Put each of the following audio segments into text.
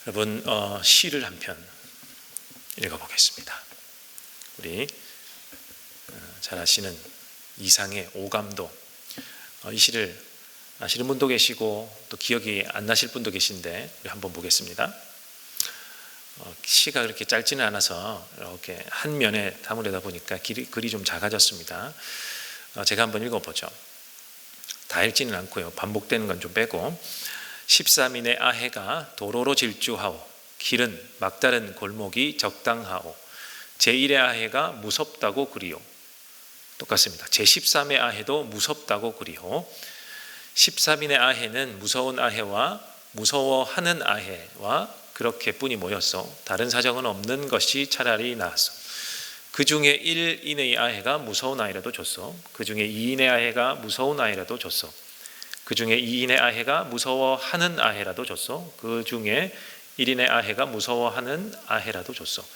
여러분, 시를 한 편 읽어보겠습니다. 우리 잘 아시는 이상의 오감도, 이 시를 아시는 분도 계시고 또 기억이 안 나실 분도 계신데 우리 한번 보겠습니다. 시가 그렇게 짧지는 않아서 이렇게 한 면에 담으려다 보니까 글이 좀 작아졌습니다. 제가 한번 읽어보죠. 다 읽지는 않고요, 반복되는 건 좀 빼고. 13인의 아해가 도로로 질주하오, 길은 막다른 골목이 적당하오. 제1의 아해가 무섭다고 그리오. 똑같습니다. 제13의 아해도 무섭다고 그리오. 13인의 아해는 무서운 아해와 무서워하는 아해와 그렇게 뿐이 모였어. 다른 사정은 없는 것이 차라리 나았어. 그 중에 1인의 아해가 무서운 아이라도 줬어. 그 중에 2인의 아해가 무서운 아이라도 줬어. 그 중에 2인의 아해가 무서워하는 아해라도 줬어. 그 중에 1인의 아해가 무서워하는 아해라도 줬어.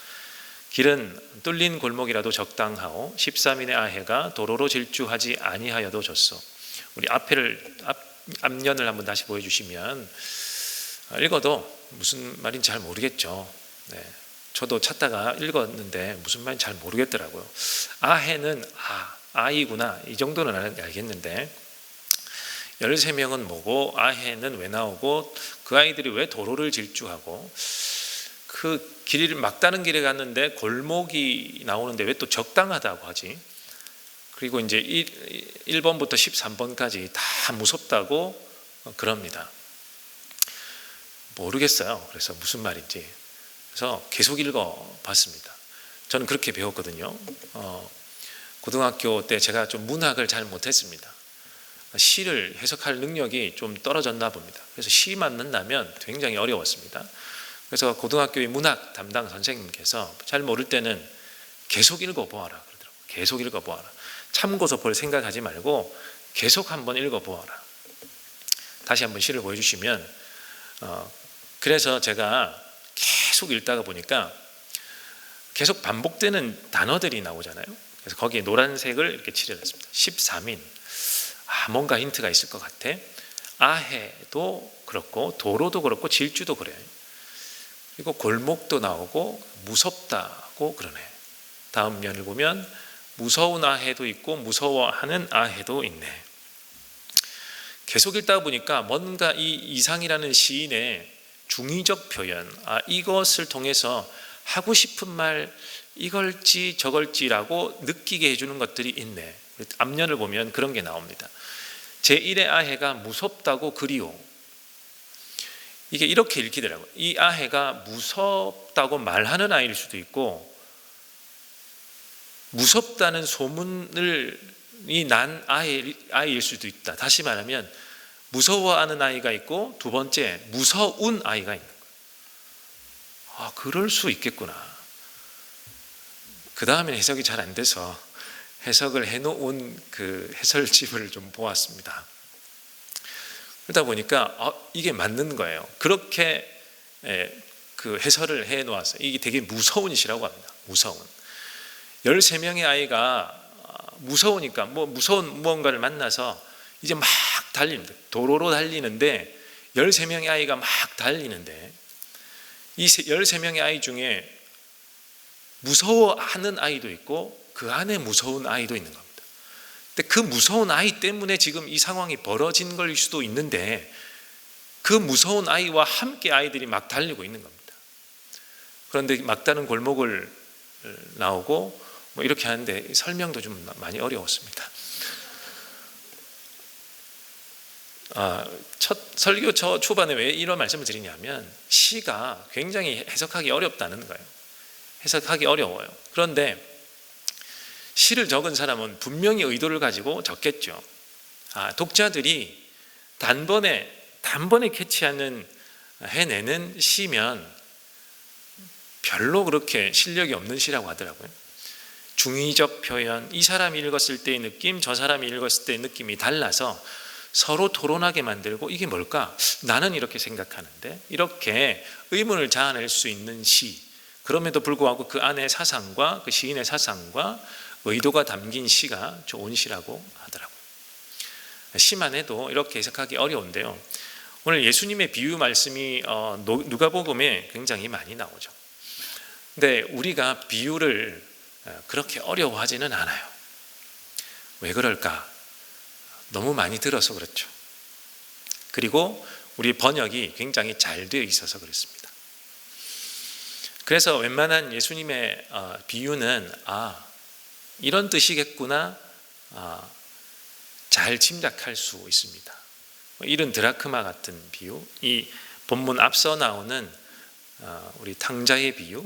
길은 뚫린 골목이라도 적당하오. 13인의 아해가 도로로 질주하지 아니하여도 줬어. 우리 앞면을 한번 다시 보여주시면 읽어도 무슨 말인지 잘 모르겠죠. 네. 저도 찾다가 읽었는데 무슨 말인지 잘 모르겠더라고요. 아해는 아이구나, 이 정도는 알겠는데 13명은 뭐고 아해는 왜 나오고 그 아이들이 왜 도로를 질주하고 그 길을 막다른 길에 갔는데 골목이 나오는데 왜 또 적당하다고 하지? 그리고 이제 1번부터 13번까지 다 무섭다고 그럽니다. 모르겠어요. 그래서 무슨 말인지. 그래서 계속 읽어봤습니다. 저는 그렇게 배웠거든요. 고등학교 때 제가 좀 문학을 잘 못했습니다. 시를 해석할 능력이 좀 떨어졌나 봅니다. 그래서 시 만난다면 굉장히 어려웠습니다. 그래서 고등학교의 문학 담당 선생님께서 잘 모를 때는 계속 읽어보아라 그러더라고요. 계속 읽어보아라. 참고서 볼 생각하지 말고 계속 한번 읽어보아라. 다시 한번 시를 보여주시면, 그래서 제가 계속 읽다가 보니까 계속 반복되는 단어들이 나오잖아요. 그래서 거기에 노란색을 이렇게 칠해놨습니다. 13인. 뭔가 힌트가 있을 것 같아. 아해도 그렇고 도로도 그렇고 질주도 그래요. 그리고 골목도 나오고 무섭다고 그러네. 다음 면을 보면 무서운 아해도 있고 무서워하는 아해도 있네. 계속 읽다 보니까 뭔가 이 이상이라는 시인의 중의적 표현, 이것을 통해서 하고 싶은 말 이걸지 저걸지라고 느끼게 해주는 것들이 있네. 앞면을 보면 그런 게 나옵니다. 제1의 아해가 무섭다고 그리오. 이게 이렇게 읽히더라고요. 이 아해가 무섭다고 말하는 아이일 수도 있고 무섭다는 소문이 난 아이일 수도 있다. 다시 말하면 무서워하는 아이가 있고 두 번째 무서운 아이가 있는 거예요. 그럴 수 있겠구나. 그 다음에 해석이 잘 안 돼서 해석을 해놓은 그 해설집을 좀 보았습니다. 그러다 보니까 이게 맞는 거예요. 그렇게 그 해설을 해놓았어요. 이게 되게 무서운 시라고 합니다. 무서운. 13명의 아이가 무서우니까 무서운 무언가를 만나서 이제 막 달립니다. 도로로 달리는데 13명의 아이가 막 달리는데 이 13명의 아이 중에 무서워하는 아이도 있고 그 안에 무서운 아이도 있는 겁니다. 근데 그 무서운 아이 때문에 지금 이 상황이 벌어진 걸 수도 있는데 그 무서운 아이와 함께 아이들이 막 달리고 있는 겁니다. 그런데 막다른 골목을 나오고 이렇게 하는데 설명도 좀 많이 어려웠습니다. 첫 설교 초반에 왜 이런 말씀을 드리냐면 시가 굉장히 해석하기 어렵다는 거예요. 해석하기 어려워요. 그런데 시를 적은 사람은 분명히 의도를 가지고 적겠죠. 독자들이 단번에 해내는 시면 별로 그렇게 실력이 없는 시라고 하더라고요. 중의적 표현, 이 사람이 읽었을 때의 느낌, 저 사람이 읽었을 때의 느낌이 달라서 서로 토론하게 만들고 이게 뭘까? 나는 이렇게 생각하는데, 이렇게 의문을 자아낼 수 있는 시, 그럼에도 불구하고 그 안에 사상과 그 시인의 사상과 의도가 담긴 시가 좋은 시라고 하더라고요. 시만 해도 이렇게 해석하기 어려운데요. 오늘 예수님의 비유 말씀이 누가복음에 굉장히 많이 나오죠. 근데 우리가 비유를 그렇게 어려워하지는 않아요. 왜 그럴까? 너무 많이 들어서 그렇죠. 그리고 우리 번역이 굉장히 잘 되어 있어서 그렇습니다. 그래서 웬만한 예수님의 비유는 이런 뜻이겠구나 잘 짐작할 수 있습니다. 이런 드라크마 같은 비유, 이 본문 앞서 나오는 우리 탕자의 비유,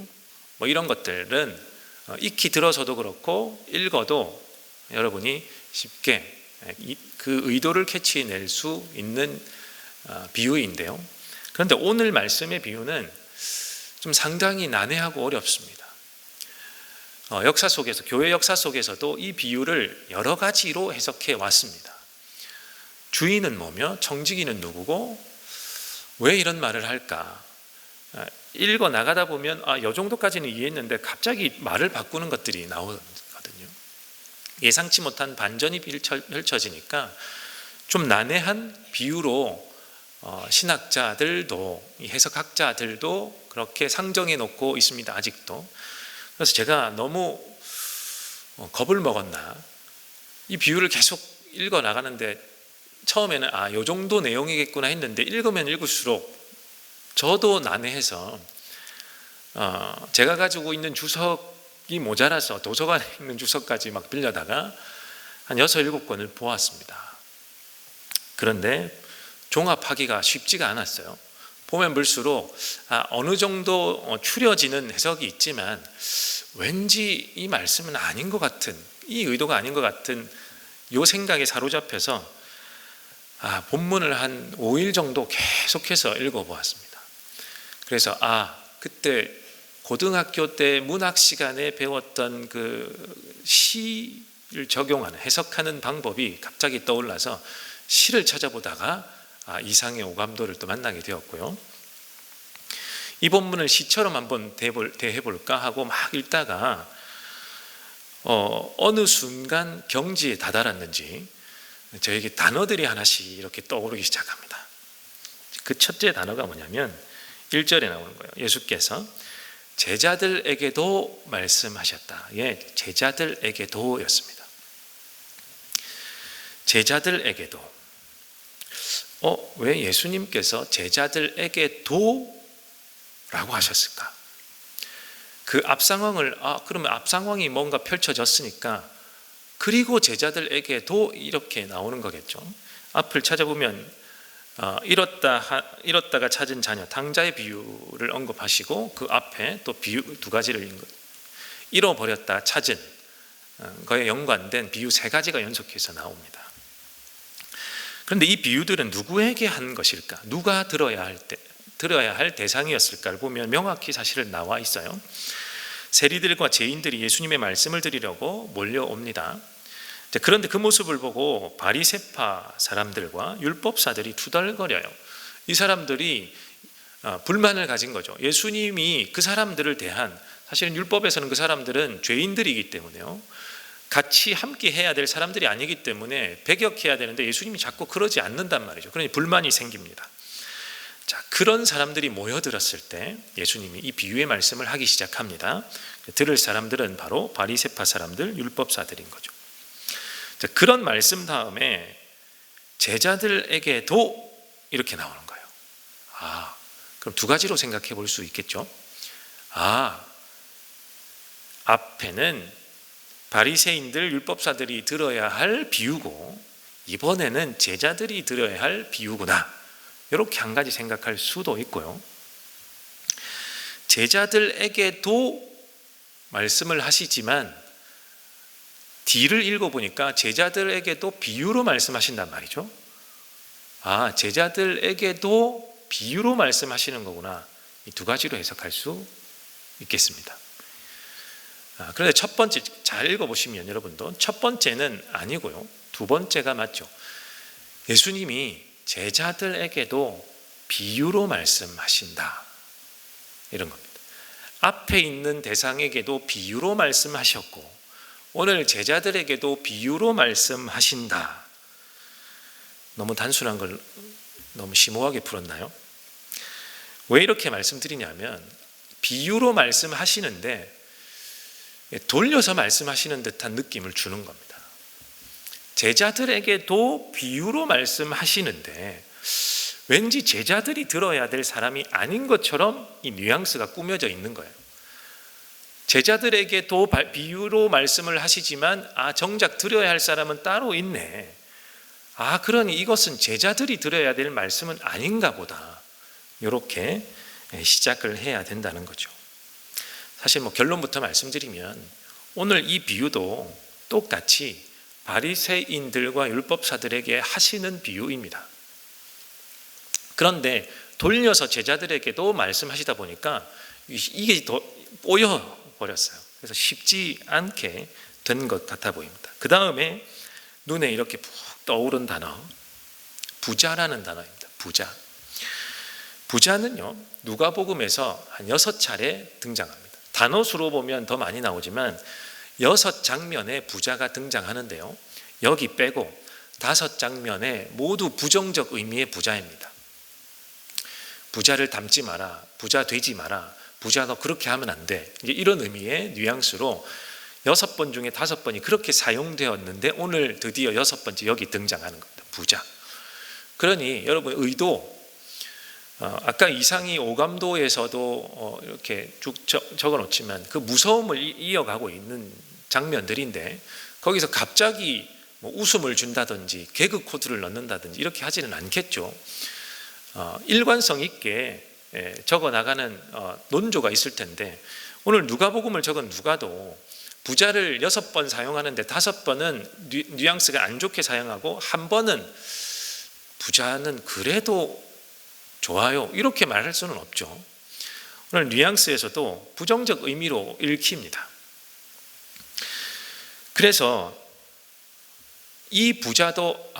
이런 것들은 익히 들어서도 그렇고 읽어도 여러분이 쉽게 그 의도를 캐치해낼 수 있는 비유인데요. 그런데 오늘 말씀의 비유는 좀 상당히 난해하고 어렵습니다. 역사 속에서, 교회 역사 속에서도 이 비유를 여러 가지로 해석해 왔습니다. 주인은 뭐며 청지기는 누구고 왜 이런 말을 할까? 읽어 나가다 보면 이 정도까지는 이해했는데 갑자기 말을 바꾸는 것들이 나오거든요. 예상치 못한 반전이 펼쳐지니까 좀 난해한 비유로 신학자들도, 해석학자들도 그렇게 상정해 놓고 있습니다. 아직도. 그래서 제가 너무 겁을 먹었나, 이 비유를 계속 읽어 나가는데 처음에는 요 정도 내용이겠구나 했는데 읽으면 읽을수록 저도 난해해서 제가 가지고 있는 주석이 모자라서 도서관에 있는 주석까지 막 빌려다가 한 6, 7권을 보았습니다. 그런데 종합하기가 쉽지가 않았어요. 보면 볼수록 어느 정도 추려지는 해석이 있지만 왠지 이 말씀은 아닌 것 같은, 이 의도가 아닌 것 같은 이 생각에 사로잡혀서 본문을 한 5일 정도 계속해서 읽어보았습니다. 그래서 그때 고등학교 때 문학 시간에 배웠던 그 시를 적용하는, 해석하는 방법이 갑자기 떠올라서 시를 찾아보다가 이상의 오감도를 또 만나게 되었고요. 이 본문을 시처럼 한번 대해볼까 하고 막 읽다가 어느 순간 경지에 다다랐는지 저에게 단어들이 하나씩 이렇게 떠오르기 시작합니다. 그 첫째 단어가 뭐냐면 1절에 나오는 거예요. 예수께서 제자들에게도 말씀하셨다. 제자들에게도 였습니다. 제자들에게도. 왜 예수님께서 제자들에게도 라고 하셨을까? 그 앞상황을, 그러면 앞상황이 뭔가 펼쳐졌으니까 그리고 제자들에게도 이렇게 나오는 거겠죠. 앞을 찾아보면 잃었다가 찾은 자녀, 탕자의 비유를 언급하시고 그 앞에 또 비유 2가지를 잃어버렸다 찾은 거에 연관된 비유 3가지가 연속해서 나옵니다. 그런데 이 비유들은 누구에게 한 것일까? 누가 들어야 할 대상이었을까를 보면 명확히 사실은 나와 있어요. 세리들과 죄인들이 예수님의 말씀을 들으려고 몰려옵니다. 그런데 그 모습을 보고 바리새파 사람들과 율법사들이 투덜거려요. 이 사람들이 불만을 가진 거죠. 예수님이 그 사람들을 대한, 사실은 율법에서는 그 사람들은 죄인들이기 때문에요, 같이 함께 해야 될 사람들이 아니기 때문에 배격해야 되는데 예수님이 자꾸 그러지 않는단 말이죠. 그러니 불만이 생깁니다. 그런 사람들이 모여들었을 때 예수님이 이 비유의 말씀을 하기 시작합니다. 들을 사람들은 바로 바리새파 사람들, 율법사들인 거죠. 그런 말씀 다음에 제자들에게도 이렇게 나오는 거예요. 그럼 2가지로 생각해 볼 수 있겠죠. 앞에는 바리새인들, 율법사들이 들어야 할 비유고 이번에는 제자들이 들어야 할 비유구나, 이렇게 한 가지 생각할 수도 있고요. 제자들에게도 말씀을 하시지만 D를 읽어보니까 제자들에게도 비유로 말씀하신단 말이죠. 제자들에게도 비유로 말씀하시는 거구나, 이 2가지로 해석할 수 있겠습니다. 그런데 첫 번째 잘 읽어보시면 여러분도 첫 번째는 아니고요, 2번째가 맞죠. 예수님이 제자들에게도 비유로 말씀하신다, 이런 겁니다. 앞에 있는 대상에게도 비유로 말씀하셨고 오늘 제자들에게도 비유로 말씀하신다. 너무 단순한 걸 너무 심오하게 풀었나요? 왜 이렇게 말씀드리냐면 비유로 말씀하시는데 돌려서 말씀하시는 듯한 느낌을 주는 겁니다. 제자들에게도 비유로 말씀하시는데 왠지 제자들이 들어야 될 사람이 아닌 것처럼 이 뉘앙스가 꾸며져 있는 거예요. 제자들에게도 비유로 말씀을 하시지만 정작 들어야 할 사람은 따로 있네. 그러니 이것은 제자들이 들어야 될 말씀은 아닌가 보다. 이렇게 시작을 해야 된다는 거죠. 사실 결론부터 말씀드리면 오늘 이 비유도 똑같이 바리새인들과 율법사들에게 하시는 비유입니다. 그런데 돌려서 제자들에게도 말씀하시다 보니까 이게 더 꼬여버렸어요. 그래서 쉽지 않게 된 것 같아 보입니다. 그 다음에 눈에 이렇게 푹 떠오른 단어, 부자라는 단어입니다. 부자는요, 누가복음에서 한 6차례 등장합니다. 단어수로 보면 더 많이 나오지만 6장면에 부자가 등장하는데요, 여기 빼고 5장면에 모두 부정적 의미의 부자입니다. 부자를 닮지 마라, 부자 되지 마라, 부자 너 그렇게 하면 안 돼, 이런 의미의 뉘앙스로 6번 중에 5번이 그렇게 사용되었는데 오늘 드디어 6번째 여기 등장하는 겁니다. 부자. 그러니 여러분 의도, 아까 이상희 오감도에서도 이렇게 쭉 적어놓지만 그 무서움을 이어가고 있는 장면들인데 거기서 갑자기 웃음을 준다든지 개그 코드를 넣는다든지 이렇게 하지는 않겠죠. 일관성 있게 적어나가는 논조가 있을 텐데 오늘 누가복음을 적은 누가도 부자를 6번 사용하는데 5번은 뉘앙스가 안 좋게 사용하고 한 번은 부자는 그래도 좋아요 이렇게 말할 수는 없죠. 오늘 뉘앙스에서도 부정적 의미로 읽힙니다. 그래서 이 부자도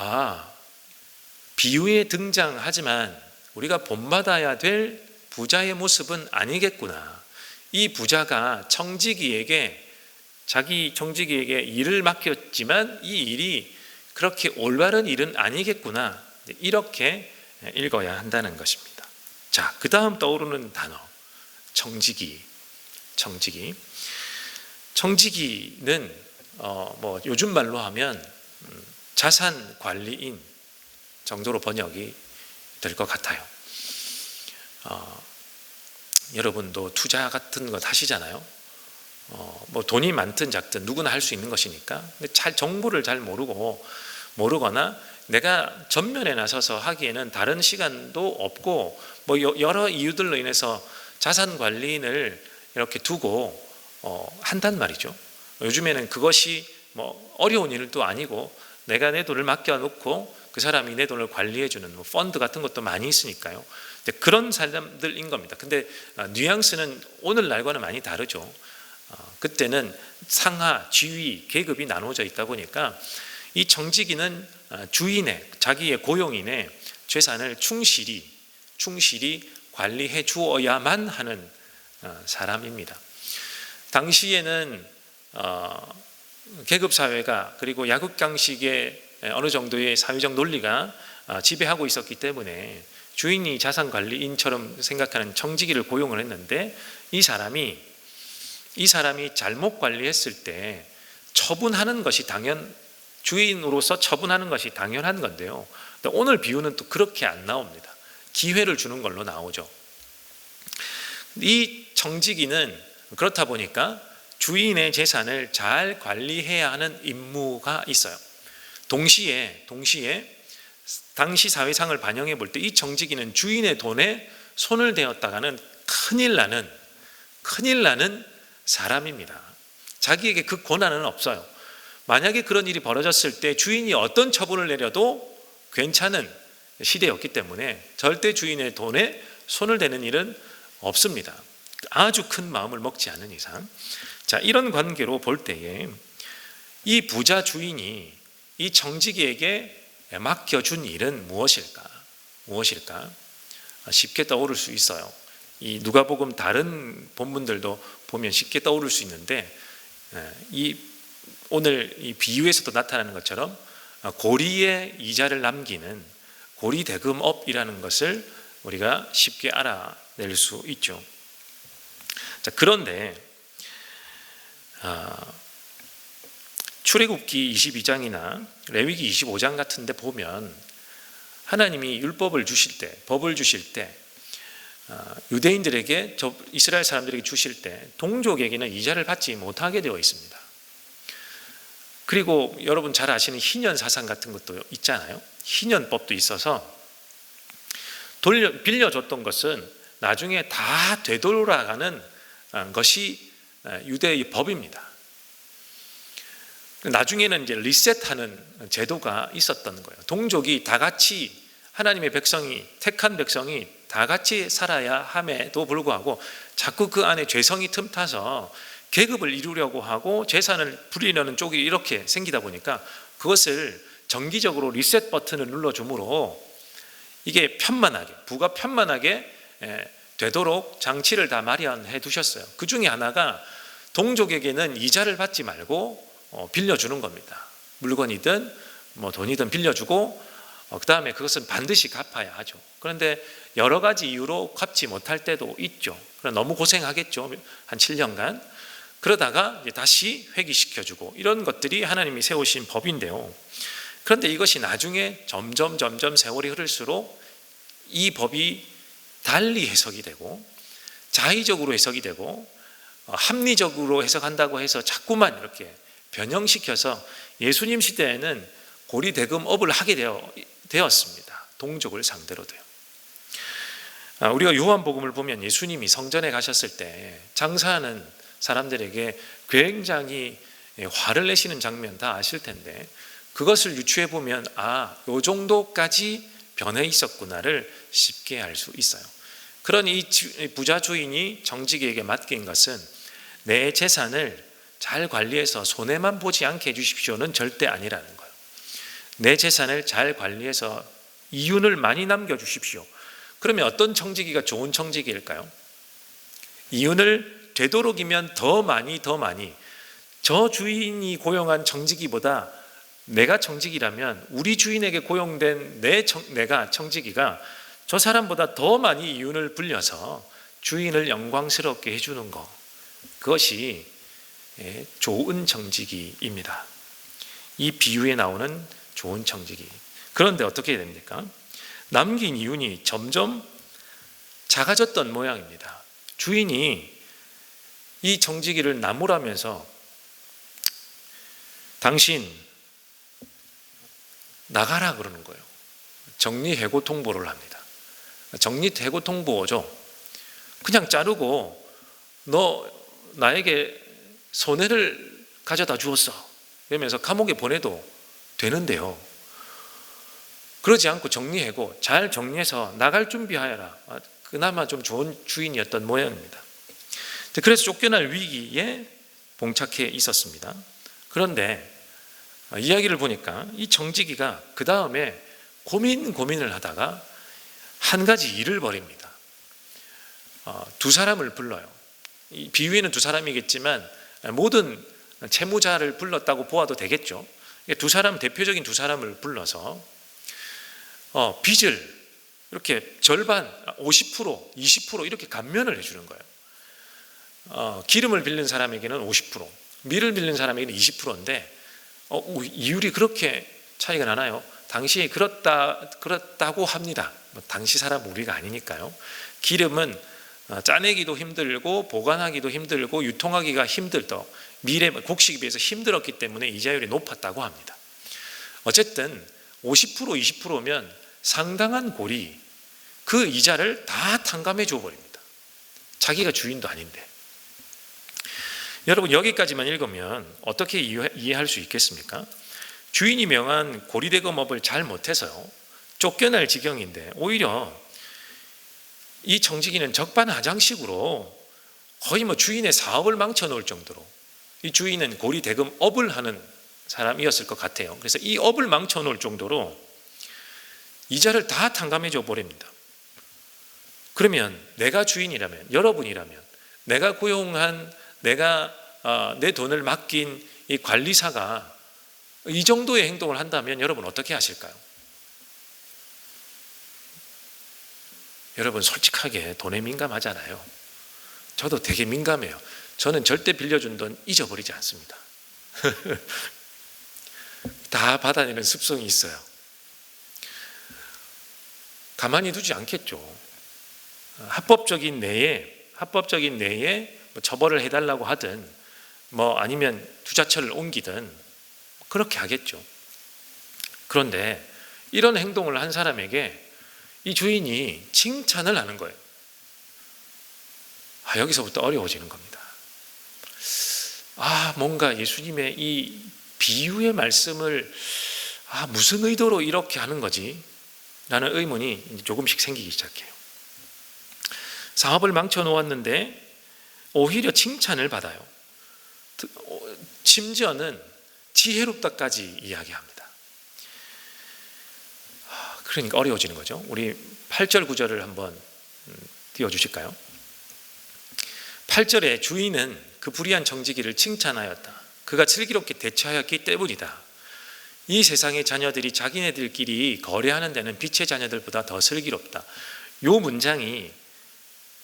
비유에 등장하지만 우리가 본받아야 될 부자의 모습은 아니겠구나. 이 부자가 자기 청지기에게 일을 맡겼지만 이 일이 그렇게 올바른 일은 아니겠구나. 이렇게 읽어야 한다는 것입니다. 자, 그 다음 떠오르는 단어, 청지기는 요즘 말로 하면 자산 관리인 정도로 번역이 될 것 같아요. 여러분도 투자 같은 것 하시잖아요. 돈이 많든 작든 누구나 할 수 있는 것이니까. 근데 정보를 잘 모르거나 내가 전면에 나서서 하기에는 다른 시간도 없고 여러 이유들로 인해서 자산 관리인을 이렇게 두고 한단 말이죠. 요즘에는 그것이 어려운 일도 아니고 내가 내 돈을 맡겨놓고 그 사람이 내 돈을 관리해주는 펀드 같은 것도 많이 있으니까요. 그런 사람들인 겁니다. 근데 뉘앙스는 오늘날과는 많이 다르죠. 그때는 상하, 지위, 계급이 나눠져 있다 보니까 이 청지기는 주인의, 자기의 고용인의 재산을 충실히 관리해 주어야만 하는 사람입니다. 당시에는 계급사회가 그리고 야국강식의 어느 정도의 사회적 논리가 지배하고 있었기 때문에 주인이 자산관리인처럼 생각하는 청지기를 고용을 했는데 이 사람이 잘못 관리했을 때 처분하는 것이 주인으로서 처분하는 것이 당연한 건데요. 오늘 비유는 또 그렇게 안 나옵니다. 기회를 주는 걸로 나오죠. 이 청지기는 그렇다 보니까 주인의 재산을 잘 관리해야 하는 임무가 있어요. 동시에 당시 사회상을 반영해 볼 때 이 청지기는 주인의 돈에 손을 대었다가는 큰일 나는 사람입니다. 자기에게 그 권한은 없어요. 만약에 그런 일이 벌어졌을 때 주인이 어떤 처분을 내려도 괜찮은 시대였기 때문에 절대 주인의 돈에 손을 대는 일은 없습니다. 아주 큰 마음을 먹지 않는 이상. 자, 이런 관계로 볼 때에 이 부자 주인이 이 청지기에게 맡겨준 일은 무엇일까? 쉽게 떠오를 수 있어요. 이 누가복음 다른 본문들도 보면 쉽게 떠오를 수 있는데 오늘 이 비유에서도 나타나는 것처럼 고리에 이자를 남기는 고리대금업이라는 것을 우리가 쉽게 알아낼 수 있죠. 자, 그런데 출애굽기 22장이나 레위기 25장 같은 데 보면 하나님이 율법을 주실 때, 법을 주실 때 유대인들에게, 이스라엘 사람들에게 주실 때 동족에게는 이자를 받지 못하게 되어 있습니다. 그리고 여러분 잘 아시는 희년 사상 같은 것도 있잖아요. 희년법도 있어서 빌려줬던 것은 나중에 다 되돌아가는 것이 유대의 법입니다. 나중에는 이제 리셋하는 제도가 있었던 거예요. 동족이 다 같이, 하나님의 백성이, 택한 백성이 다 같이 살아야 함에도 불구하고 자꾸 그 안에 죄성이 틈타서 계급을 이루려고 하고 재산을 부리려는 쪽이 이렇게 생기다 보니까 그것을 정기적으로 리셋 버튼을 눌러주므로 이게 편만하게, 부가 편만하게 되도록 장치를 다 마련해 두셨어요. 그 중에 하나가 동족에게는 이자를 받지 말고 빌려주는 겁니다. 물건이든 돈이든 빌려주고 그 다음에 그것은 반드시 갚아야 하죠. 그런데 여러 가지 이유로 갚지 못할 때도 있죠. 너무 고생하겠죠. 한 7년간. 그러다가 이제 다시 회귀시켜주고, 이런 것들이 하나님이 세우신 법인데요. 그런데 이것이 나중에 점점 세월이 흐를수록 이 법이 달리 해석이 되고 자의적으로 해석이 되고 합리적으로 해석한다고 해서 자꾸만 이렇게 변형시켜서 예수님 시대에는 고리대금업을 하게 되었습니다. 동족을 상대로도요. 우리가 요한복음을 보면 예수님이 성전에 가셨을 때 장사하는 사람들에게 굉장히 화를 내시는 장면 다 아실 텐데, 그것을 유추해 보면 요 정도까지 변해 있었구나를 쉽게 알 수 있어요. 그런 이 부자 주인이 정직이에게 맡긴 것은 내 재산을 잘 관리해서 손해만 보지 않게 해주십시오는 절대 아니라는 거예요. 내 재산을 잘 관리해서 이윤을 많이 남겨주십시오. 그러면 어떤 청지기가 좋은 청지기일까요? 이윤을 되도록이면 더 많이 저 주인이 고용한 청지기보다 내가 청지기라면 우리 주인에게 고용된 내가 청지기가 저 사람보다 더 많이 이윤을 불려서 주인을 영광스럽게 해주는 것, 그것이 좋은 청지기입니다. 이 비유에 나오는 좋은 청지기. 그런데 어떻게 됩니까? 남긴 이윤이 점점 작아졌던 모양입니다. 주인이 이 청지기를 나무라면서 당신 나가라 그러는 거예요. 정리해고 통보를 합니다. 정리해고 통보죠. 그냥 자르고 너 나에게 손해를 가져다 주었어 이러면서 감옥에 보내도 되는데요. 그러지 않고 정리해고 잘 정리해서 나갈 준비하여라. 그나마 좀 좋은 주인이었던 모양입니다. 그래서 쫓겨날 위기에 봉착해 있었습니다. 그런데 이야기를 보니까 이 청지기가 그 다음에 고민을 하다가 한 가지 일을 벌입니다. 두 사람을 불러요. 이 비유에는 두 사람이겠지만 모든 채무자를 불렀다고 보아도 되겠죠. 대표적인 두 사람을 불러서 빚을 이렇게 절반 50%, 20% 이렇게 감면을 해주는 거예요. 기름을 빌린 사람에게는 50%, 밀을 빌린 사람에게는 20%인데 이율이 그렇게 차이가 나나요? 당시 그렇다고 합니다. 당시 사람 우리가 아니니까요. 기름은 짜내기도 힘들고 보관하기도 힘들고 유통하기가 힘들다. 밀의 곡식에 비해서 힘들었기 때문에 이자율이 높았다고 합니다. 어쨌든 50%, 20%면 상당한 골이 그 이자를 다 탕감해 줘버립니다. 자기가 주인도 아닌데. 여러분 여기까지만 읽으면 어떻게 이해할 수 있겠습니까? 주인이 명한 고리대금업을 잘 못해서요 쫓겨날 지경인데 오히려 이 청지기는 적반하장식으로 거의 주인의 사업을 망쳐놓을 정도로 이 주인은 고리대금업을 하는 사람이었을 것 같아요. 그래서 이 업을 망쳐놓을 정도로 이자를 다 탕감해 줘 버립니다. 그러면 내가 주인이라면, 여러분이라면, 내가 고용한 내 돈을 맡긴 이 관리사가 이 정도의 행동을 한다면 여러분 어떻게 하실까요? 여러분 솔직하게 돈에 민감하잖아요. 저도 되게 민감해요. 저는 절대 빌려준 돈 잊어버리지 않습니다. 다 받아내는 습성이 있어요. 가만히 두지 않겠죠. 합법적인 내에 뭐 처벌을 해달라고 하든 뭐 아니면 투자처를 옮기든 그렇게 하겠죠. 그런데 이런 행동을 한 사람에게 이 주인이 칭찬을 하는 거예요. 여기서부터 어려워지는 겁니다. 뭔가 예수님의 이 비유의 말씀을 무슨 의도로 이렇게 하는 거지? 라는 의문이 조금씩 생기기 시작해요. 사업을 망쳐놓았는데 오히려 칭찬을 받아요. 심지어는 지혜롭다까지 이야기합니다. 그러니까 어려워지는 거죠. 우리 8절 9절을 한번 띄워주실까요? 8절에 주인은 그 불의한 정직이를 칭찬하였다. 그가 슬기롭게 대처하였기 때문이다. 이 세상의 자녀들이 자기네들끼리 거래하는 데는 빛의 자녀들보다 더 슬기롭다. 이 문장이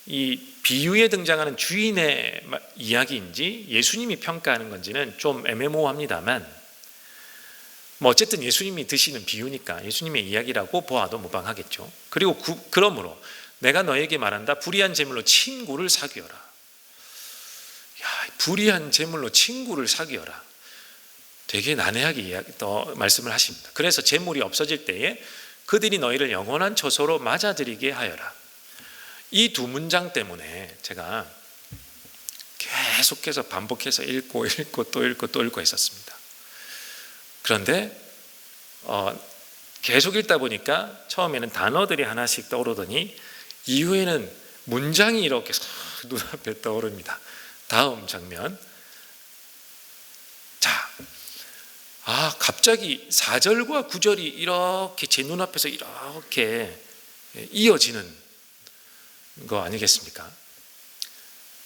이 비유에 등장하는 주인의 이야기인지 예수님이 평가하는 건지는 좀 애매모호합니다만 뭐 어쨌든 예수님이 드시는 비유니까 예수님의 이야기라고 보아도 무방하겠죠. 그리고 그러므로 내가 너에게 말한다. 불의한 재물로 친구를 사귀어라. 불의한 재물로 친구를 사귀어라. 되게 난해하게 또 말씀을 하십니다. 그래서 재물이 없어질 때에 그들이 너희를 영원한 처소로 맞아들이게 하여라. 이 두 문장 때문에 제가 계속해서 반복해서 읽고 또 읽고 했었습니다. 그런데 계속 읽다 보니까 처음에는 단어들이 하나씩 떠오르더니 이후에는 문장이 이렇게 눈앞에 떠오릅니다. 다음 장면. 자, 갑자기 4절과 9절이 이렇게 제 눈앞에서 이렇게 이어지는 거 아니겠습니까?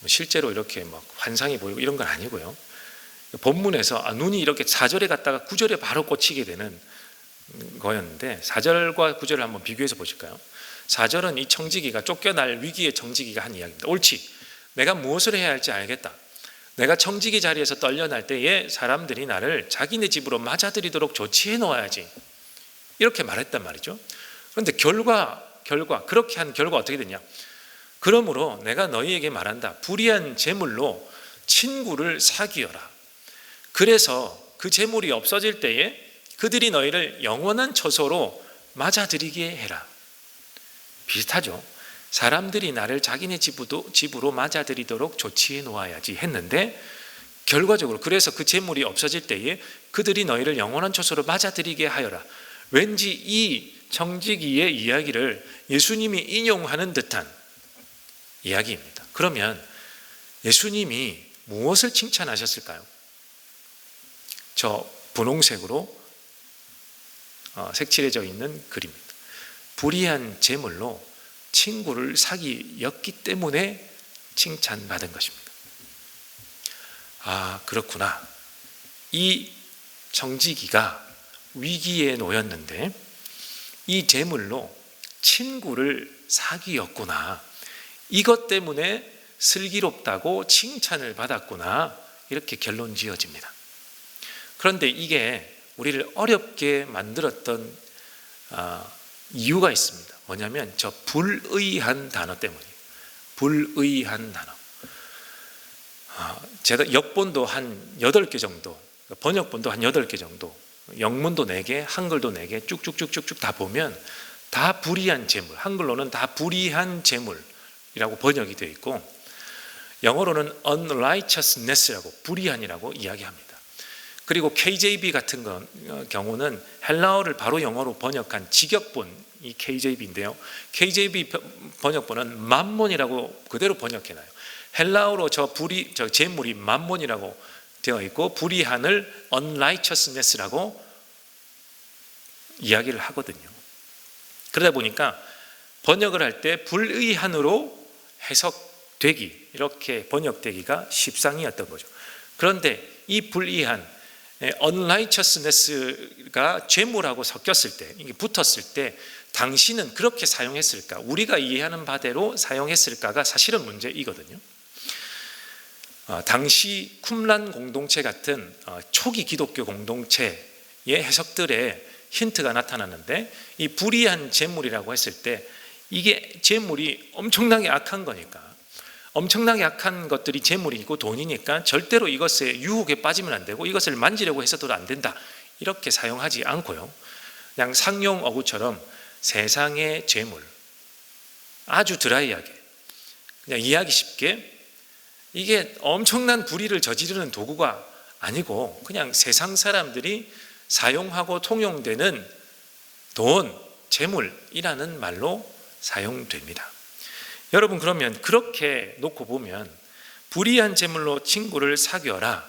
실제로 이렇게 막 환상이 보이고 이런 건 아니고요. 본문에서 눈이 이렇게 4절에 갔다가 9절에 바로 꽂히게 되는 거였는데 4절과 9절을 한번 비교해서 보실까요? 4절은 이 청지기가 쫓겨날 위기의 청지기가 한 이야기입니다. 옳지. 내가 무엇을 해야 할지 알겠다. 내가 청지기 자리에서 떨려날 때에 사람들이 나를 자기네 집으로 맞아들이도록 조치해 놓아야지. 이렇게 말했단 말이죠. 그런데 결과 그렇게 한 결과 어떻게 됐냐? 그러므로 내가 너희에게 말한다. 불의한 재물로 친구를 사귀어라. 그래서 그 재물이 없어질 때에 그들이 너희를 영원한 처소로 맞아들이게 해라. 비슷하죠. 사람들이 나를 자기네 집으로 맞아들이도록 조치해 놓아야지 했는데 결과적으로 그래서 그 재물이 없어질 때에 그들이 너희를 영원한 처소로 맞아들이게 하여라. 왠지 이 청지기의 이야기를 예수님이 인용하는 듯한 이야기입니다. 그러면 예수님이 무엇을 칭찬하셨을까요? 저 분홍색으로 색칠해져 있는 그림입니다. 불의한 재물로 친구를 사귀었기 때문에 칭찬받은 것입니다. 그렇구나. 이 청지기가 위기에 놓였는데 이 재물로 친구를 사귀었구나. 이것 때문에 슬기롭다고 칭찬을 받았구나. 이렇게 결론 지어집니다. 그런데 이게 우리를 어렵게 만들었던 이유가 있습니다. 뭐냐면 저 불의한 단어 때문이에요. 불의한 단어. 제가 역본도 한 8개 정도, 번역본도 한 8개 정도, 영문도 4개, 한글도 4개 쭉쭉쭉쭉 다 보면 다 불의한 재물, 한글로는 다 불의한 재물이라고 번역이 되어 있고 영어로는 unrighteousness라고 불의한이라고 이야기합니다. 그리고 KJV 같은 경우는 헬라어를 바로 영어로 번역한 직역본이 KJV인데요. KJV 번역본은 맘몬이라고 그대로 번역해놔요. 헬라어로 저 재물이 맘몬이라고 되어 있고 불의한을 unrighteousness라고 이야기를 하거든요. 그러다 보니까 번역을 할 때 불의한으로 해석되기, 이렇게 번역되기가 십상이었던 거죠. 그런데 이 불의한 unrighteousness가 죄물하고 섞였을 때, 이게 붙었을 때 당시는 그렇게 사용했을까? 우리가 이해하는 바대로 사용했을까가 사실은 문제이거든요. 당시 쿰란 공동체 같은 초기 기독교 공동체의 해석들에 힌트가 나타나는데, 이 불의한 재물이라고 했을 때 이게 재물이 엄청나게 악한 거니까, 엄청나게 악한 것들이 재물이고 돈이니까 절대로 이것에 유혹에 빠지면 안 되고 이것을 만지려고 해서도 안 된다, 이렇게 사용하지 않고요, 그냥 상용 어구처럼 세상의 재물, 아주 드라이하게 그냥 이해하기 쉽게 이게 엄청난 불의를 저지르는 도구가 아니고 그냥 세상 사람들이 사용하고 통용되는 돈, 재물이라는 말로 사용됩니다. 여러분, 그러면 그렇게 놓고 보면 불의한 재물로 친구를 사귀어라,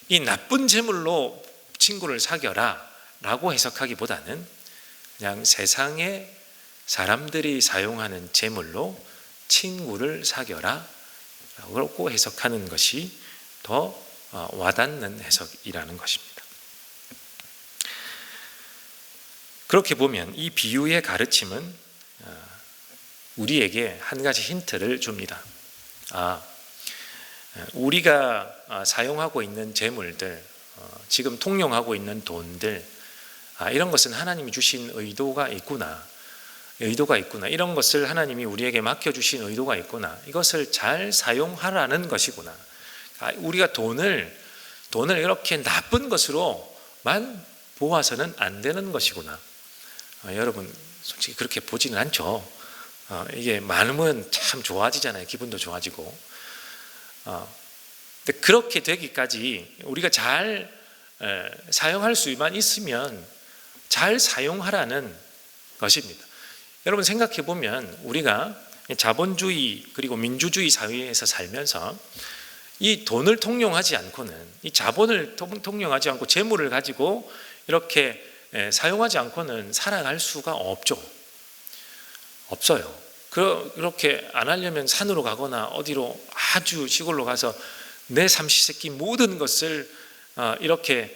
이 나쁜 재물로 친구를 사귀어라 라고 해석하기보다는 그냥 세상의 사람들이 사용하는 재물로 친구를 사귀어라 라고 해석하는 것이 더 와닿는 해석이라는 것입니다. 그렇게 보면 이 비유의 가르침은 우리에게 한 가지 힌트를 줍니다. 우리가 사용하고 있는 재물들, 지금 통용하고 있는 돈들, 이런 것은 하나님이 주신 의도가 있구나, 이런 것을 하나님이 우리에게 맡겨주신 의도가 있구나, 이것을 잘 사용하라는 것이구나. 우리가 돈을 이렇게 나쁜 것으로만 보아서는 안 되는 것이구나. 여러분, 솔직히 그렇게 보지는 않죠. 이게 많으면 참 좋아지잖아요. 기분도 좋아지고. 근데 그렇게 되기까지 우리가 잘 사용할 수만 있으면 잘 사용하라는 것입니다. 여러분, 생각해 보면 우리가 자본주의 그리고 민주주의 사회에서 살면서 이 돈을 통용하지 않고는, 이 자본을 통용하지 않고 재물을 가지고 이렇게 사용하지 않고는 살아갈 수가 없어요. 그렇게 안 하려면 산으로 가거나 어디로 아주 시골로 가서 내 삼시세끼 모든 것을 이렇게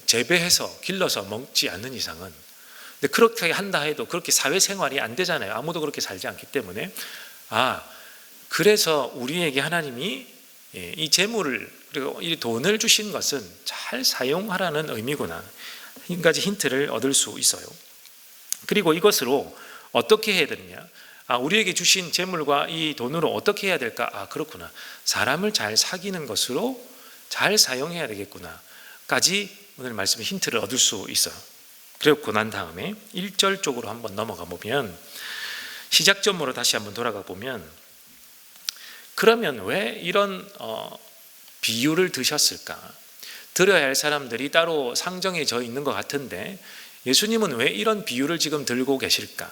재배해서 길러서 먹지 않는 이상은, 근데 그렇게 한다 해도 그렇게 사회생활이 안 되잖아요. 아무도 그렇게 살지 않기 때문에. 그래서 우리에게 하나님이 이 재물을, 그리고 이 돈을 주신 것은 잘 사용하라는 의미구나, 한 가지 힌트를 얻을 수 있어요. 그리고 이것으로 어떻게 해야 되느냐, 우리에게 주신 재물과 이 돈으로 어떻게 해야 될까? 그렇구나, 사람을 잘 사귀는 것으로 잘 사용해야 되겠구나 까지 오늘 말씀의 힌트를 얻을 수 있어요. 그리고 난 다음에 1절 쪽으로 한번 넘어가 보면, 시작점으로 다시 한번 돌아가 보면, 그러면 왜 이런 비유를 드셨을까? 들어야 할 사람들이 따로 상정해져 있는 것 같은데 예수님은 왜 이런 비유를 지금 들고 계실까?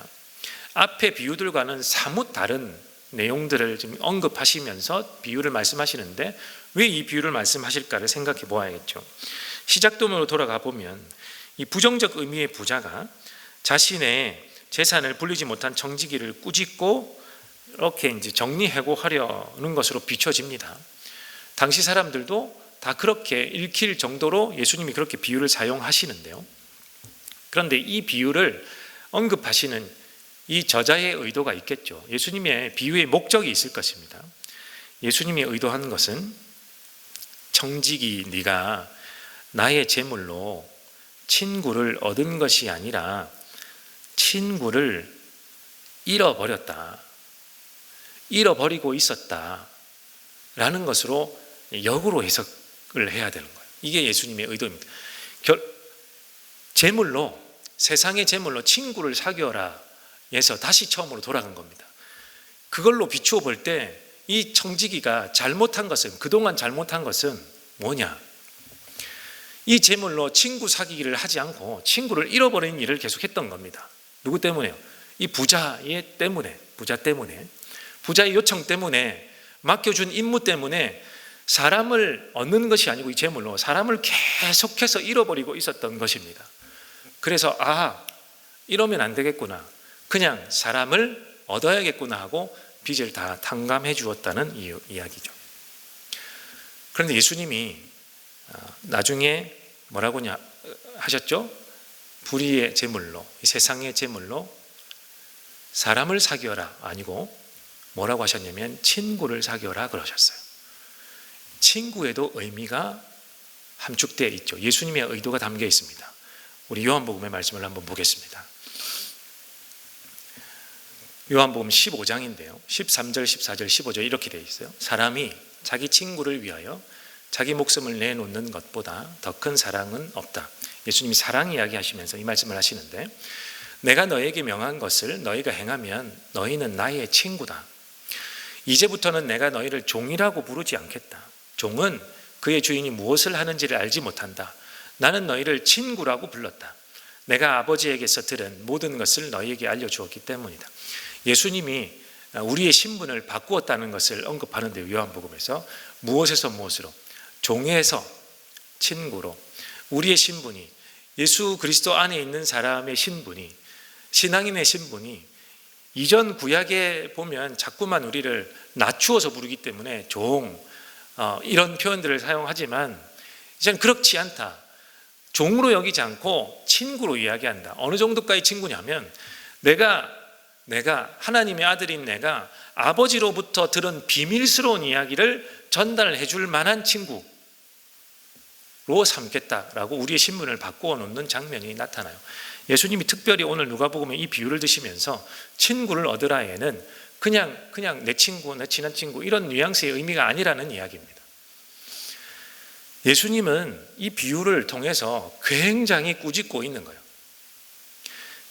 앞에 비유들과는 사뭇 다른 내용들을 지금 언급하시면서 비유를 말씀하시는데 왜 이 비유를 말씀하실까를 생각해 보아야겠죠. 시작점으로 돌아가 보면 이 부정적 의미의 부자가 자신의 재산을 불리지 못한 청지기를 꾸짖고 이렇게 이제 정리해고하려는 것으로 비춰집니다. 당시 사람들도 다 그렇게 읽힐 정도로 예수님이 그렇게 비유를 사용하시는데요. 그런데 이 비유를 언급하시는 이 저자의 의도가 있겠죠. 예수님의 비유의 목적이 있을 것입니다. 예수님이 의도하는 것은, 청지기 네가 나의 재물로 친구를 얻은 것이 아니라 친구를 잃어버렸다, 잃어버리고 있었다 라는 것으로 역으로 해석을 해야 되는 거예요. 이게 예수님의 의도입니다. 재물로, 세상의 재물로 친구를 사귀어라 에서 다시 처음으로 돌아간 겁니다. 그걸로 비추어 볼 때 이 청지기가 잘못한 것은, 그동안 잘못한 것은 뭐냐? 이 재물로 친구 사귀기를 하지 않고 친구를 잃어버린 일을 계속했던 겁니다. 누구 때문에요? 이 부자 때문에, 부자의 요청 때문에, 맡겨준 임무 때문에 사람을 얻는 것이 아니고 이 재물로 사람을 계속해서 잃어버리고 있었던 것입니다. 그래서 이러면 안 되겠구나, 그냥 사람을 얻어야겠구나 하고 빚을 다 탕감해 주었다는 이야기죠. 그런데 예수님이 나중에 뭐라고 하셨죠? 불의의 재물로, 이 세상의 재물로 사람을 사귀어라 아니고 뭐라고 하셨냐면 친구를 사귀어라 그러셨어요. 친구에도 의미가 함축되어 있죠. 예수님의 의도가 담겨 있습니다. 우리 요한복음의 말씀을 한번 보겠습니다. 요한복음 15장인데요 13절, 14절, 15절 이렇게 되어 있어요. 사람이 자기 친구를 위하여 자기 목숨을 내놓는 것보다 더 큰 사랑은 없다. 예수님이 사랑 이야기하시면서 이 말씀을 하시는데, 내가 너에게 명한 것을 너희가 행하면 너희는 나의 친구다. 이제부터는 내가 너희를 종이라고 부르지 않겠다. 종은 그의 주인이 무엇을 하는지를 알지 못한다. 나는 너희를 친구라고 불렀다. 내가 아버지에게서 들은 모든 것을 너희에게 알려주었기 때문이다. 예수님이 우리의 신분을 바꾸었다는 것을 언급하는데요, 요한복음에서. 무엇에서 무엇으로? 종에서 친구로. 우리의 신분이, 예수 그리스도 안에 있는 사람의 신분이, 신앙인의 신분이 이전 구약에 보면 자꾸만 우리를 낮추어서 부르기 때문에 종, 이런 표현들을 사용하지만 이제는 그렇지 않다. 종으로 여기지 않고 친구로 이야기한다. 어느 정도까지 친구냐면 내가 하나님의 아들인 내가 아버지로부터 들은 비밀스러운 이야기를 전달해 줄 만한 친구로 삼겠다라고 우리의 신분을 바꾸어 놓는 장면이 나타나요. 예수님이 특별히 오늘 누가복음에 이 비유를 드시면서 친구를 얻으라에는 그냥 내 친구, 내 친한 친구 이런 뉘앙스의 의미가 아니라는 이야기입니다. 예수님은 이 비유를 통해서 굉장히 꾸짖고 있는 거예요.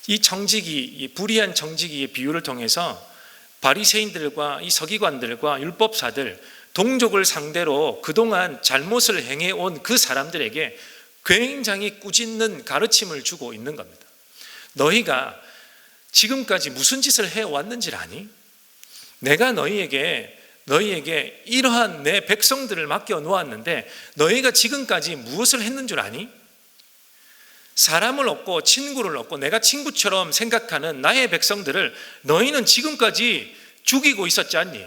이 정직이, 이 불의한 정직이의 비유를 통해서 바리새인들과 이 서기관들과 율법사들, 동족을 상대로 그동안 잘못을 행해온 그 사람들에게 굉장히 꾸짖는 가르침을 주고 있는 겁니다. 너희가 지금까지 무슨 짓을 해왔는지를 아니? 내가 너희에게 이러한 내 백성들을 맡겨 놓았는데 너희가 지금까지 무엇을 했는 줄 아니? 사람을 얻고 친구를 얻고 내가 친구처럼 생각하는 나의 백성들을 너희는 지금까지 죽이고 있었지 않니?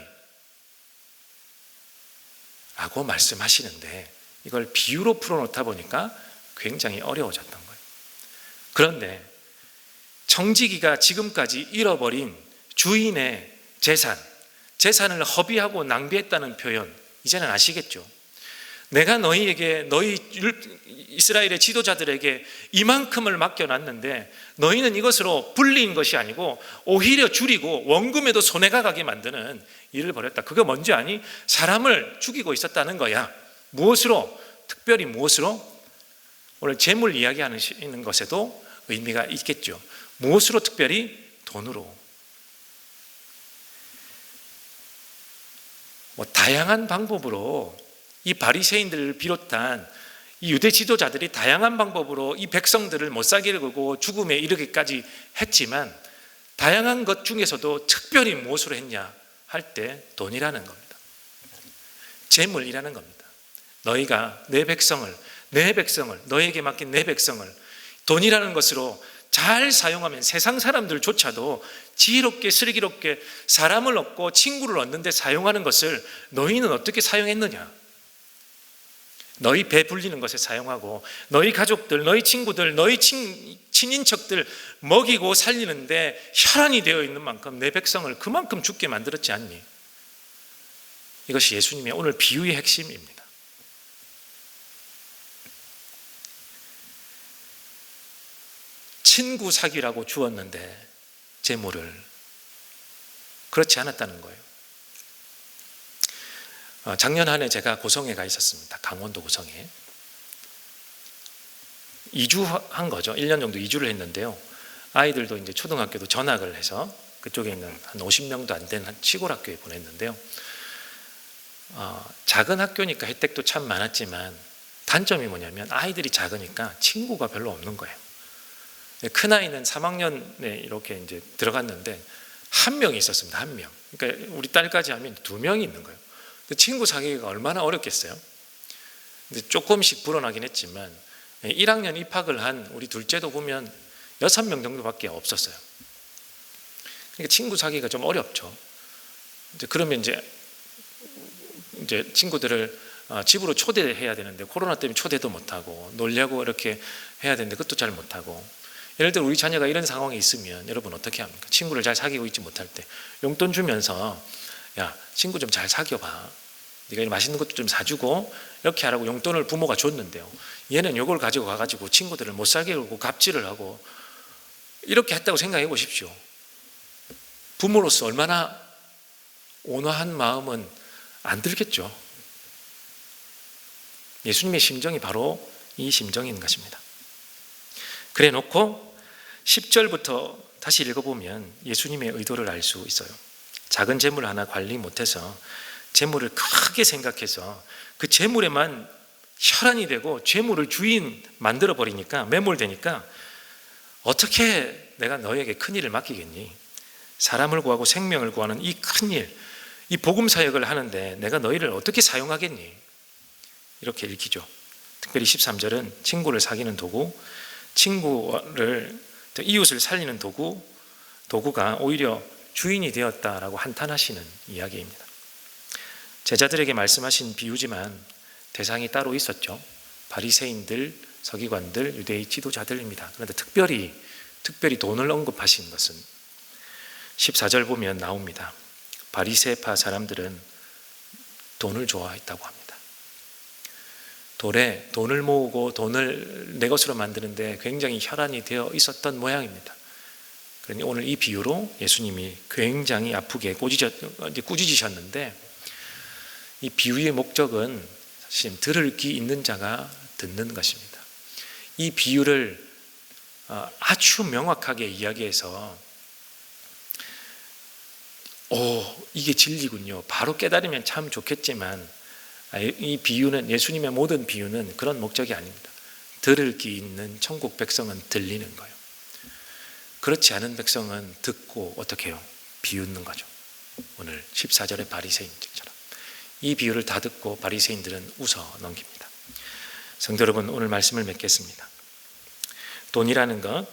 라고 말씀하시는데, 이걸 비유로 풀어놓다 보니까 굉장히 어려워졌던 거예요. 그런데 정직이가 지금까지 잃어버린 주인의 재산을 허비하고 낭비했다는 표현, 이제는 아시겠죠? 내가 너희 이스라엘의 지도자들에게 이만큼을 맡겨놨는데 너희는 이것으로 불리인 것이 아니고 오히려 줄이고 원금에도 손해가 가게 만드는 일을 벌였다. 그게 뭔지 아니? 사람을 죽이고 있었다는 거야. 무엇으로? 특별히 무엇으로? 오늘 재물 이야기하는 것에도 의미가 있겠죠. 무엇으로? 특별히 돈으로. 다양한 방법으로 이 바리새인들을 비롯한 이 유대 지도자들이 다양한 방법으로 이 백성들을 못 살게 하고 죽음에 이르기까지 했지만, 다양한 것 중에서도 특별히 무엇으로 했냐 할 때 돈이라는 겁니다. 재물이라는 겁니다. 너희가 내 백성을 너희에게 맡긴 내 백성을 돈이라는 것으로 잘 사용하면 세상 사람들조차도 지혜롭게 슬기롭게 사람을 얻고 친구를 얻는데 사용하는 것을 너희는 어떻게 사용했느냐? 너희 배 불리는 것에 사용하고 너희 가족들, 너희 친구들, 너희 친인척들 먹이고 살리는데 혈안이 되어 있는 만큼 내 백성을 그만큼 죽게 만들었지 않니? 이것이 예수님의 오늘 비유의 핵심입니다. 친구 사귀라고 주었는데 재물을 그렇지 않았다는 거예요. 작년 한 해 제가 고성에 가 있었습니다. 강원도 고성에 2주한 거죠. 1년 정도 2주를 했는데요. 아이들도 이제 초등학교도 전학을 해서 그쪽에 있는 한 50명도 안 된 한 시골 학교에 보냈는데요. 작은 학교니까 혜택도 참 많았지만 단점이 뭐냐면 아이들이 작으니까 친구가 별로 없는 거예요. 큰 아이는 3학년에 이렇게 이제 들어갔는데 한 명이 있었습니다. 한 명. 그러니까 우리 딸까지 하면 2명이 있는 거예요. 친구 사귀기가 얼마나 어렵겠어요? 근데 조금씩 불어나긴 했지만 1학년 입학을 한 우리 둘째도 보면 6명 정도밖에 없었어요. 그러니까 친구 사귀기가 좀 어렵죠. 그러면 이제 친구들을 집으로 초대해야 되는데 코로나 때문에 초대도 못하고 놀려고 이렇게 해야 되는데 그것도 잘 못하고, 예를 들어 우리 자녀가 이런 상황에 있으면 여러분 어떻게 합니까? 친구를 잘 사귀고 있지 못할 때 용돈 주면서 야, 친구 좀 잘 사귀어봐. 네가 맛있는 것도 좀 사주고 이렇게 하라고 용돈을 부모가 줬는데요, 얘는 이걸 가지고 가가지고 친구들을 못 살게 하고 갑질을 하고 이렇게 했다고 생각해 보십시오. 부모로서 얼마나 온화한 마음은 안 들겠죠. 예수님의 심정이 바로 이 심정인 것입니다. 그래 놓고 10절부터 다시 읽어보면 예수님의 의도를 알 수 있어요. 작은 재물 하나 관리 못해서 재물을 크게 생각해서 그 재물에만 혈안이 되고 재물을 주인 만들어 버리니까, 매몰되니까 어떻게 내가 너에게 큰 일을 맡기겠니? 사람을 구하고 생명을 구하는 이 큰 일, 이 복음 사역을 하는데 내가 너희를 어떻게 사용하겠니? 이렇게 읽히죠. 특별히 13절은 친구를 사귀는 도구, 이웃을 살리는 도구가 오히려 주인이 되었다라고 한탄하시는 이야기입니다. 제자들에게 말씀하신 비유지만 대상이 따로 있었죠. 바리새인들, 서기관들, 유대의 지도자들입니다. 그런데 특별히 돈을 언급하신 것은 14절 보면 나옵니다. 바리새파 사람들은 돈을 좋아했다고 합니다. 돈을 모으고 돈을 내 것으로 만드는데 굉장히 혈안이 되어 있었던 모양입니다. 그러니 오늘 이 비유로 예수님이 굉장히 아프게 꾸짖으셨는데, 이 비유의 목적은 사실 들을 귀 있는 자가 듣는 것입니다. 이 비유를 아주 명확하게 이야기해서 이게 진리군요, 바로 깨달으면 참 좋겠지만, 이 비유는, 예수님의 모든 비유는 그런 목적이 아닙니다. 들을 귀 있는 천국 백성은 들리는 거예요. 그렇지 않은 백성은 듣고 어떻게 해요? 비웃는 거죠. 오늘 14절의 바리새인들처럼 이 비유를 다 듣고 바리새인들은 웃어 넘깁니다. 성도 여러분, 오늘 말씀을 맺겠습니다. 돈이라는 것,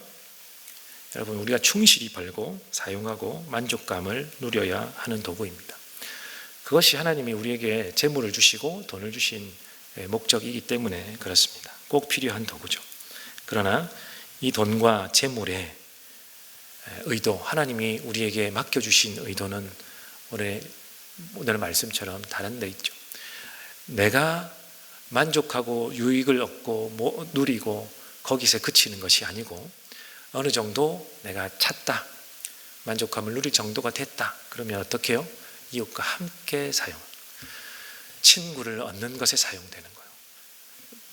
여러분, 우리가 충실히 벌고 사용하고 만족감을 누려야 하는 도구입니다. 그것이 하나님이 우리에게 재물을 주시고 돈을 주신 목적이기 때문에 그렇습니다. 꼭 필요한 도구죠. 그러나 이 돈과 재물의 의도, 하나님이 우리에게 맡겨주신 의도는 오늘 말씀처럼 다른 데 있죠. 내가 만족하고 유익을 얻고 누리고 거기서 그치는 것이 아니고, 어느 정도 내가 찼다, 만족감을 누릴 정도가 됐다, 그러면 어떻게 해요? 이웃과 함께 친구를 얻는 것에 사용되는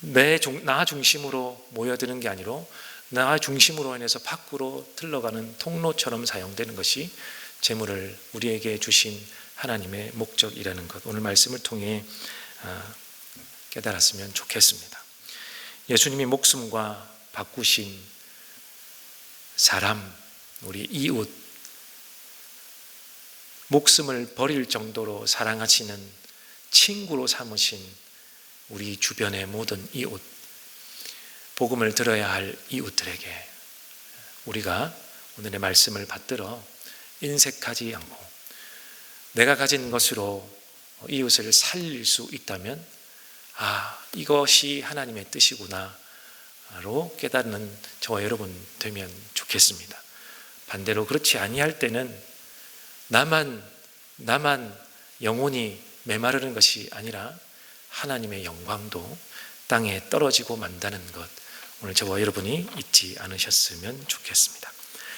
거예요. 나 중심으로 모여드는 게 아니라 나 중심으로 인해서 밖으로 흘러가는 통로처럼 사용되는 것이 재물을 우리에게 주신 하나님의 목적이라는 것, 오늘 말씀을 통해 깨달았으면 좋겠습니다. 예수님이 목숨과 바꾸신 사람, 우리 이웃, 목숨을 버릴 정도로 사랑하시는 친구로 삼으신 우리 주변의 모든 이웃, 복음을 들어야 할 이웃들에게 우리가 오늘의 말씀을 받들어 인색하지 않고 내가 가진 것으로 이웃을 살릴 수 있다면, 이것이 하나님의 뜻이구나로 깨닫는 저와 여러분 되면 좋겠습니다. 반대로 그렇지 아니할 때는 나만 영혼이 메마르는 것이 아니라 하나님의 영광도 땅에 떨어지고 만다는 것, 오늘 저와 여러분이 잊지 않으셨으면 좋겠습니다.